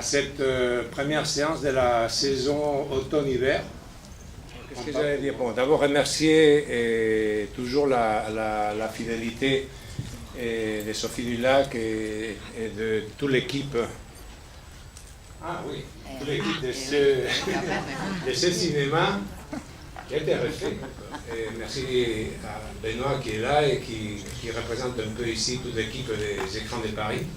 cette première séance de la saison automne-hiver. Qu'est-ce que j'allais dire? Bon, d'abord remercier toujours la fidélité de Sophie Dulac et de toute l'équipe. Ah oui, toute l'équipe de ce cinéma qui a été refait. Et merci à Benoît qui est là et qui représente un peu ici toute l'équipe des écrans de Paris.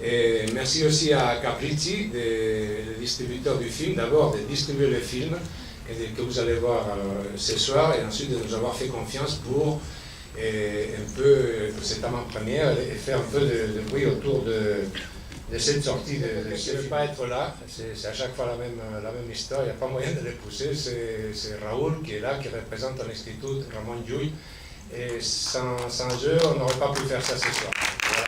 Et merci aussi à Capricci, le distributeur du film, d'abord de distribuer le film que vous allez voir ce soir et ensuite de nous avoir fait confiance pour un peu cette avant-première et faire un peu de bruit autour de cette sortie. Je ne vais pas être là, c'est à chaque fois la même histoire, il n'y a pas moyen de les pousser. C'est Raoul qui est là, qui représente l'Institut Ramon Llull. Et sans eux, on n'aurait pas pu faire ça ce soir. Voilà.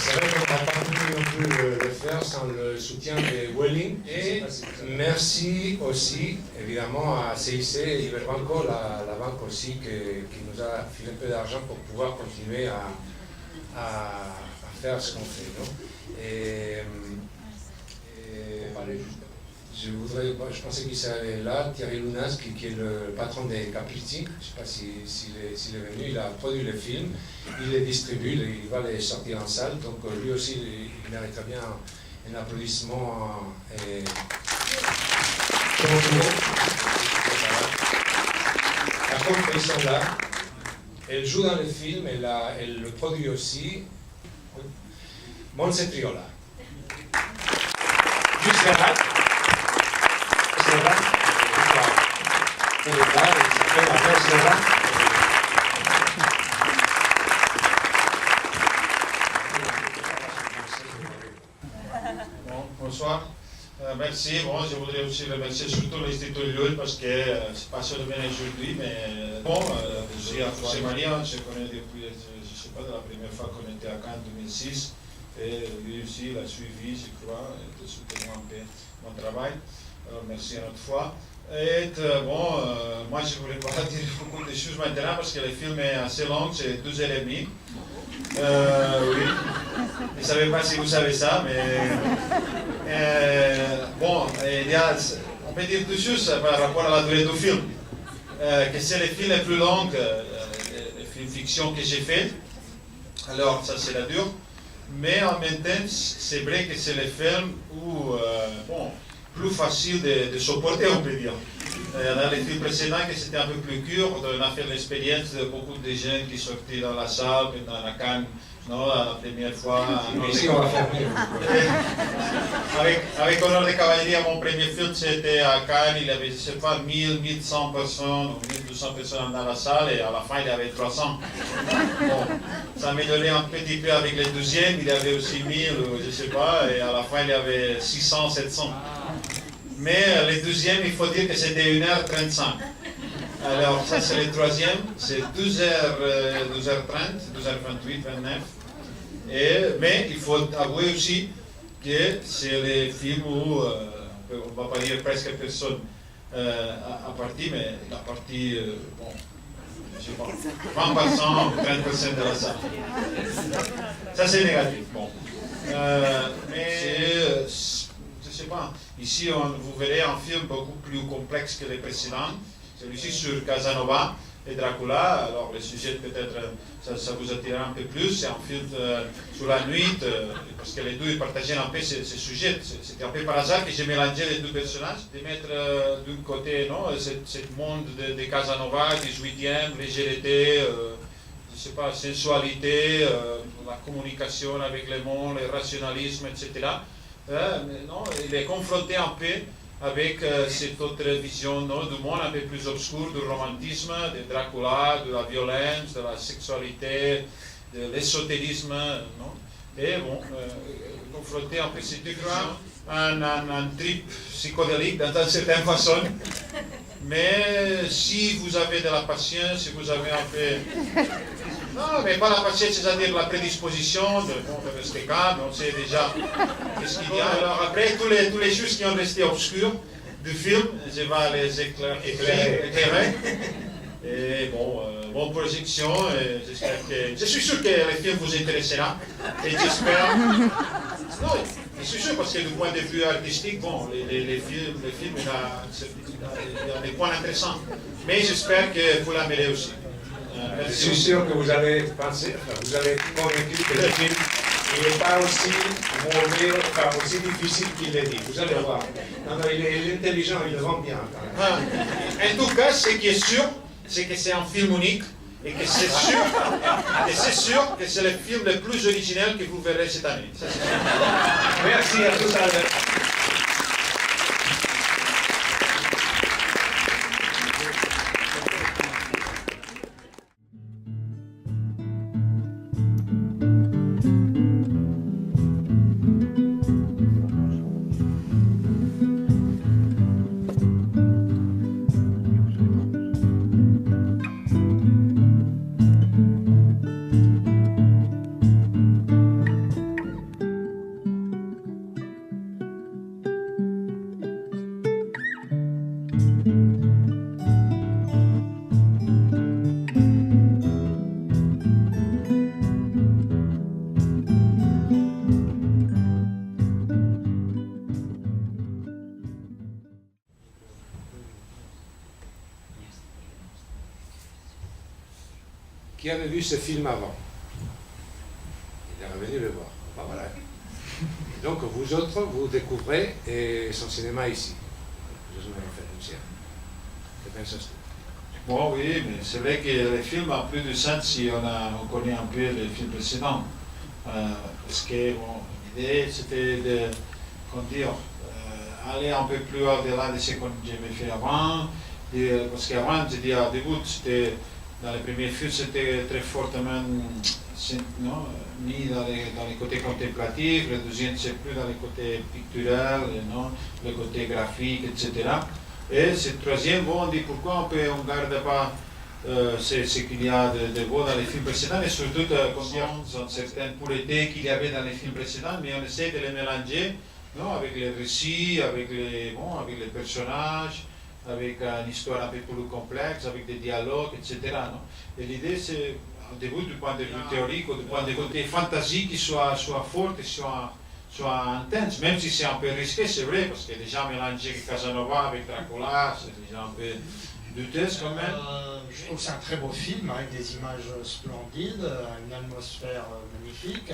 C'est vrai qu'on n'aurait pas pu non plus le faire sans le soutien de Welling. Et merci aussi, évidemment, à CIC et Iberbanco, la banque aussi, qui nous a filé un peu d'argent pour pouvoir continuer à faire ce qu'on fait. Non? Je pensais qu'il serait là, Thierry Lounas, qui est le patron des Capricci. Je ne sais pas s'il est venu, il a produit le film, il les distribue, il va les sortir en salle, donc lui aussi il mériterait bien un applaudissement. La compagnie sont là, elle joue dans le film, elle le produit aussi. Montse Triola. Jusqu'à là. Bonsoir. Merci. Bon, je voudrais aussi remercier surtout l'Institut Llull parce que c'est pas seulement aujourd'hui, mais bon, j'ai José Maria, je connais depuis, je ne sais pas, de la première fois qu'on était à Cannes en 2006. Et lui aussi, il a suivi, je crois, et de soutenir un peu mon travail. Alors, merci une autre fois. Et bon, moi je ne voulais pas dire beaucoup de choses maintenant parce que le film est assez long, c'est 2h30. Oui. Je ne savais pas si vous savez ça, mais bon, on peut dire deux choses par rapport à la durée du film. Que c'est le film le plus long, le film fiction que j'ai fait. Alors, ça c'est la dure. Mais en même temps, c'est vrai que c'est le film où, bon, plus facile de supporter, on peut dire. Dans les films précédents, que c'était un peu plus court, on a fait l'expérience de beaucoup de gens qui sortaient dans la salle, dans la Cannes, non, la première fois. Avec Honneur de Cavalier, mon premier film, c'était à Cannes, il y avait, je ne sais pas, 1000, 1100 personnes, ou 1200 personnes dans la salle, et à la fin, il y avait 300. Bon, ça amélioré un petit peu avec le deuxième, il y avait aussi 1000, je ne sais pas, et à la fin, il y avait 600, 700. Mais le deuxième, il faut dire que c'était 1h35. Alors, ça c'est le troisième, c'est 12h30, 12h28, 29. Mais il faut avouer aussi que c'est le film où, on ne va pas dire presque personne à partie, mais la partie, bon, je sais pas, 20% ou 30% de la salle. Ça c'est négatif, bon. Mais je ne sais pas, ici vous verrez un film beaucoup plus complexe que les précédents. Celui-ci sur Casanova et Dracula, alors le sujet peut-être ça vous attirera un peu plus, c'est un film sur la nuit, parce que les deux partageaient un peu ce sujet, c'était un peu par hasard que j'ai mélangé les deux personnages, de mettre d'un côté ce monde de Casanova, 18e, légèreté, je ne sais pas, sensualité, la communication avec le monde, le rationalisme, etc. Non, il est confronté un peu avec cette autre vision du monde un peu plus obscur, du romantisme, de Dracula, de la violence, de la sexualité, de l'ésotérisme. Et bon, confronté un peu ces deux visions, un trip psychodélique dans une certaine façon. Mais si vous avez de la patience, si vous avez un peu... Non, mais pas la patience, c'est-à-dire la prédisposition de rester calme, on sait déjà ce qu'il y a. Alors après, tous les choses qui ont resté obscures du film, je vais les éclairer. Et bon, bonne projection. Et je suis sûr que le film vous intéressera. Et j'espère. Non, je suis sûr parce que du point de vue artistique, bon, les films, il y a des points intéressants. Mais j'espère que vous l'aimerez aussi. Je suis sûr que vous allez penser, vous allez être convaincu que le film n'est pas aussi mauvais, pas aussi difficile qu'il est dit. Vous allez voir. Non, il est intelligent, il le vend bien. En tout cas, ce qui est sûr, c'est que c'est un film unique et que c'est sûr que c'est le film le plus original que vous verrez cette année. Ça, merci à tous. Qui avait vu ce film avant? Il est revenu le voir. Ben voilà. Donc vous autres, vous découvrez son cinéma ici. Bon, oui, mais c'est vrai que les films, en plus de ça, si on connaît un peu les films précédents, parce que bon, l'idée c'était de, comment dire, aller un peu plus au-delà de ce que j'avais fait avant, parce qu'avant, je dis au début, c'était dans les premiers films, c'était très fortement mis dans les côtés contemplatifs, le deuxième, c'est plus dans les côtés picturaux, le côté graphique, etc. Et ce troisième, bon, on dit pourquoi on ne garde pas ce qu'il y a de beau dans les films précédents, et surtout certaines puretés qu'il y avait dans les films précédents, mais on essaie de les mélanger avec les récits, avec les personnages, avec une histoire un peu plus complexe, avec des dialogues, etc. Non? Et l'idée, c'est, au début, du point de vue théorique, ou du point de vue fantasy, qui soit forte et soit intense, même si c'est un peu risqué, c'est vrai, parce que déjà mélanger Casanova avec Dracula, c'est déjà un peu douteuse quand même. Je trouve que c'est un très beau film, avec des images splendides, une atmosphère magnifique.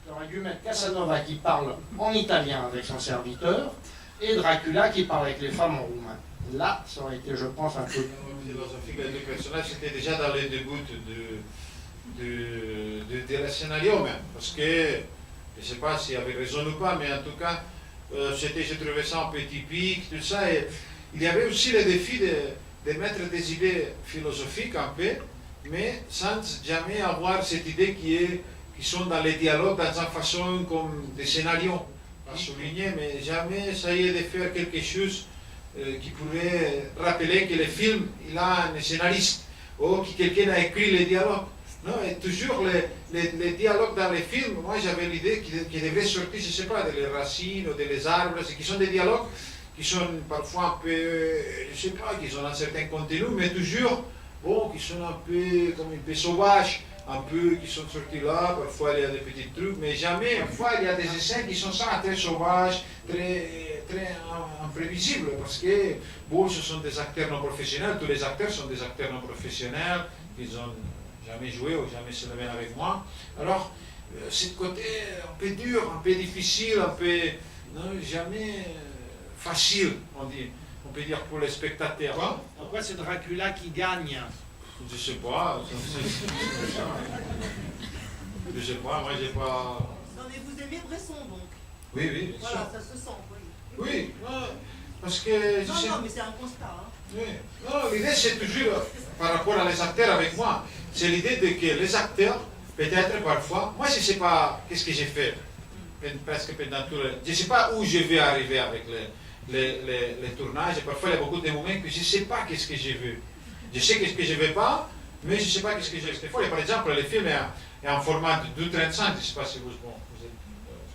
J'aurais dû mettre Casanova qui parle en italien avec son serviteur, et Dracula qui parle avec les femmes en roumain. Là, ça aurait été, je pense, un peu... philosophique, les deux personnages, c'était déjà dans le début de scénario même, parce que, je ne sais pas s'il avait raison ou pas, mais en tout cas, je trouvais ça un peu typique, tout ça, et il y avait aussi le défi de mettre des idées philosophiques un peu, mais sans jamais avoir cette idée qui sont dans les dialogues, dans une façon comme des scénarios, pas souligner, mais jamais essayer de faire quelque chose qui pourrait rappeler que le film, il a un scénariste, ou que quelqu'un a écrit les dialogues. Non, et toujours les dialogues dans les films, moi j'avais l'idée qu'ils devraient sortir, je ne sais pas, des racines ou des arbres, qui sont des dialogues qui sont parfois un peu, je ne sais pas, qui ont un certain contenu, mais toujours, bon, qui sont un peu comme un peu sauvages, un peu qui sont sortis là, parfois il y a des petits trucs, mais jamais, parfois il y a des scènes qui sont ça, très sauvages, très imprévisibles, parce que, bon, ce sont des acteurs non professionnels, tous les acteurs sont des acteurs non professionnels, qui n'ont jamais joué ou jamais se levé avec moi. Alors, ce côté un peu dur, un peu difficile, un peu, non, jamais facile, on peut dire pour les spectateurs. Pourquoi c'est Dracula qui gagne? Je ne sais pas. Je ne sais pas, moi j'ai pas... Non mais vous aimez Bresson donc? Oui, oui, bien voilà, sûr. ça se sent, oui. Oui, parce que... Non, mais c'est un constat. Hein. Oui. Non, l'idée c'est toujours, par rapport à les acteurs avec moi, c'est l'idée de que les acteurs, peut-être parfois, moi je ne sais pas qu'est-ce que j'ai fait, presque pendant tout le... Je ne sais pas où je vais arriver avec les tournages, et parfois il y a beaucoup de moments que je ne sais pas qu'est-ce que j'ai vu. Je sais qu'est-ce que je ne veux pas, mais je ne sais pas qu'est-ce que j'ai fait. Par exemple, le film est en format de 2,35, je ne sais pas si vous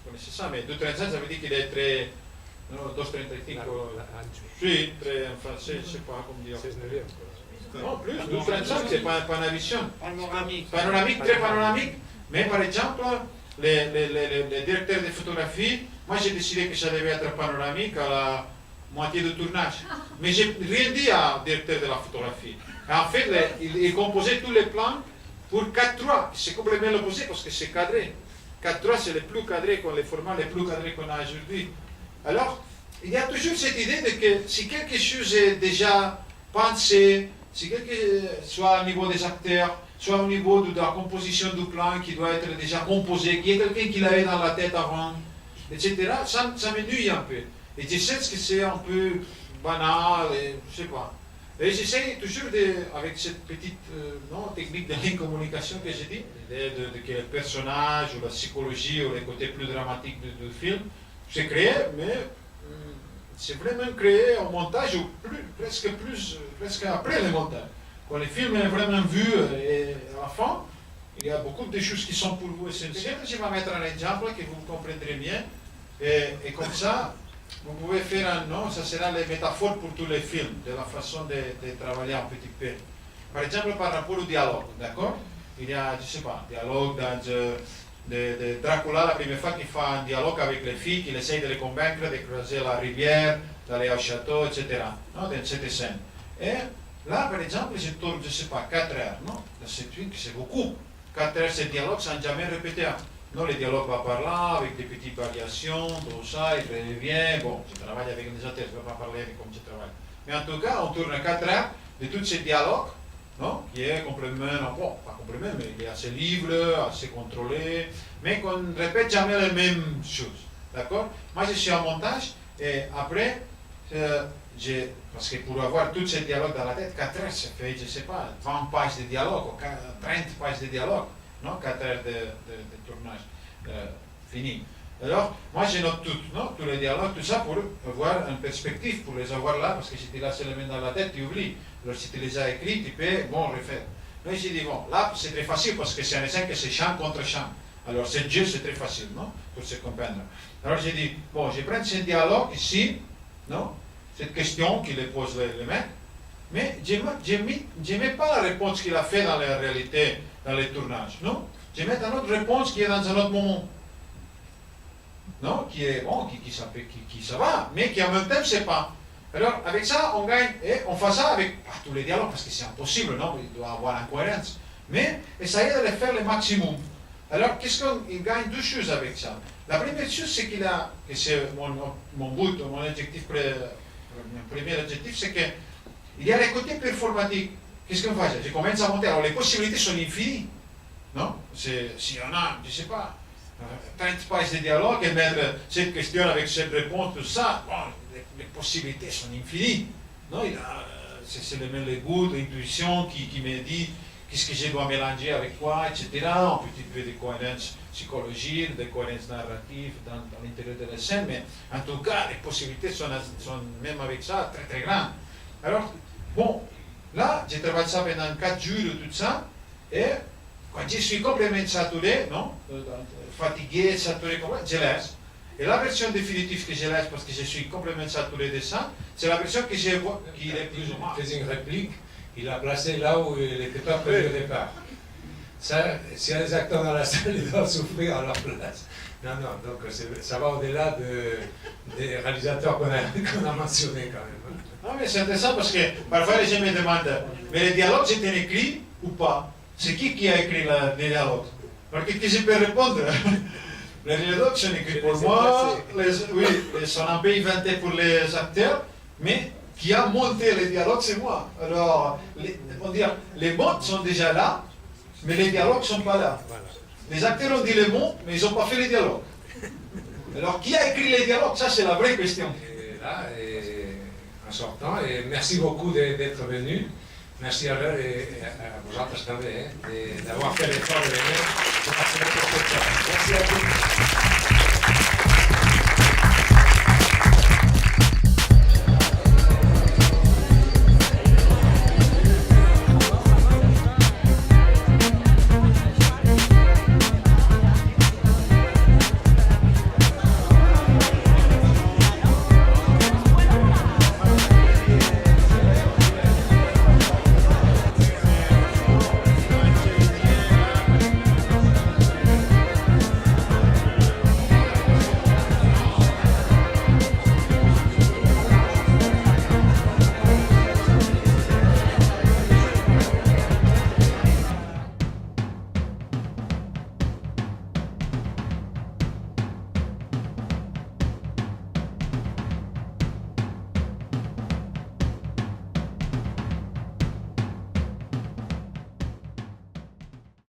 connaissez ça, mais 2,35 ça veut dire qu'il est très No, 2.35. Sì, en français, je ne sais pas comment dire. Non, plus, 12.35, c'est pas une vision. Panoramique, très panoramique. Mais par exemple, les directeurs de photographie, moi j'ai décidé que ça devait être panoramique à la moitié du tournage. Mais j'ai rien dit au directeur de la photographie. En fait, il composait tous les plans pour 4:3. C'est complètement l'opposé parce que c'est cadré. 4:3, c'est le plus cadré, les formats les plus cadrés qu'on a aujourd'hui. Alors, il y a toujours cette idée de que si quelque chose est déjà pensé, si soit au niveau des acteurs, soit au niveau de la composition du plan qui doit être déjà composé, qu'il y ait quelqu'un qui l'avait dans la tête avant, etc., ça me nuit un peu. Et je sais que c'est un peu banal, et, je ne sais pas. Et j'essaie toujours, avec cette petite technique de l'incommunication que j'ai dit, que le personnage ou la psychologie ou les côtés plus dramatiques du film, c'est créé, mais c'est vraiment créé au montage ou presque après le montage. Quand le film est vraiment vu et à la fin, il y a beaucoup de choses qui sont pour vous essentielles. Je vais mettre un exemple que vous comprendrez bien. Et comme ça, vous pouvez faire ça sera les métaphores pour tous les films, de la façon de travailler un petit peu. Par exemple, par rapport au dialogue, d'accord? Il y a, je ne sais pas, dialogue de Dracula, la première fois qu'il fait un dialogue avec les filles, qu'il essaye de les convaincre de croiser la rivière, d'aller au château, etc. Dans cette scène. Et là, par exemple, je tourne, je ne sais pas, 4 heures, non? Dans cette truc, c'est beaucoup. 4 heures, ce dialogue sans jamais répéter. Non, le dialogue va par là, avec des petites variations, tout ça, il revient. Bon, je travaille avec des auteurs, je ne vais pas parler de comment je travaille. Mais en tout cas, on tourne 4 heures de tous ces dialogues, non? Qui est complètement, bon, pas complètement, mais il est assez libre, assez contrôlé, mais qu'on ne répète jamais les mêmes choses. D'accord? Moi, je suis en montage, et après, parce que pour avoir tous ces dialogues dans la tête, 4 heures, ça fait, je ne sais pas, 20 pages de dialogue, ou 30 pages de dialogue. Non, 4 heures de tournage fini. Alors, moi je note tout, non, tous les dialogues, tout ça pour avoir une perspective, pour les avoir là, parce que si tu laisses les mains dans la tête, tu oublies. Alors si tu les as écrits, tu peux, refaire. Mais j'ai dit, bon, là c'est très facile parce que c'est un dessin que c'est chant contre chant. Alors ce jeu c'est très facile, non, pour se comprendre. Alors j'ai dit, bon, je prends ce dialogue ici, non, cette question qu'il pose le mec, mais je ne mets pas la réponse qu'il a fait dans la réalité, dans les tournages, non? Je mets une autre réponse qui est dans un autre moment. Non? Qui est bon, qui ça va, mais qui en même temps ne sait pas. Alors, avec ça, on gagne, et on fait ça avec tous les dialogues, parce que c'est impossible, non? Il doit y avoir une cohérence. Mais, essayez de les faire le maximum. Alors, qu'est-ce qu'il gagne? Deux choses avec ça. La première chose, c'est que c'est mon but, mon objectif, mon premier objectif, c'est qu'il y a les côtés performatifs. Qu'est-ce qu'on fait? Je commence à monter. Alors, les possibilités sont infinies. Non? S'il y en a, je ne sais pas, 30 pages de dialogue et mettre cette question avec cette réponse, tout ça, bon, les possibilités sont infinies. Non? C'est le goût, l'intuition qui me dit qu'est-ce que je dois mélanger avec quoi, etc. Un petit peu de cohérence psychologique, de cohérence narrative dans l'intérieur de la scène, mais en tout cas, les possibilités sont même avec ça très très grandes. Alors, bon, là, je travaille ça pendant 4 jours, tout ça, et quand je suis complètement saturé, non, fatigué, saturé, je laisse. Et la version définitive que je laisse, parce que je suis complètement saturé de ça, c'est la version que je vois, qui est plus ou moins. Il faisait une réplique, il l'a placé là où il n'était pas prévu au départ. Ça, s'il y a des acteurs dans la salle, ils doivent souffrir à leur place. Non, donc ça va au-delà des réalisateurs qu'on a mentionnés quand même. Non, mais c'est intéressant parce que parfois les gens me demandent, mais les dialogues c'était écrit ou pas? C'est qui a écrit les dialogues? Alors que je peux répondre? Les dialogues sont écrits pour moi, ils sont un peu inventés pour les acteurs, mais qui a monté les dialogues, c'est moi. Alors, les mots sont déjà là, mais les dialogues ne sont pas là. Les acteurs ont dit les mots, mais ils n'ont pas fait les dialogues. Alors, qui a écrit les dialogues? Ça, c'est la vraie question. Et là, en sortant, et merci beaucoup d'être venu. Merci à l'heure et à vos autres d'avoir fait l'effort de venir. Merci à tous.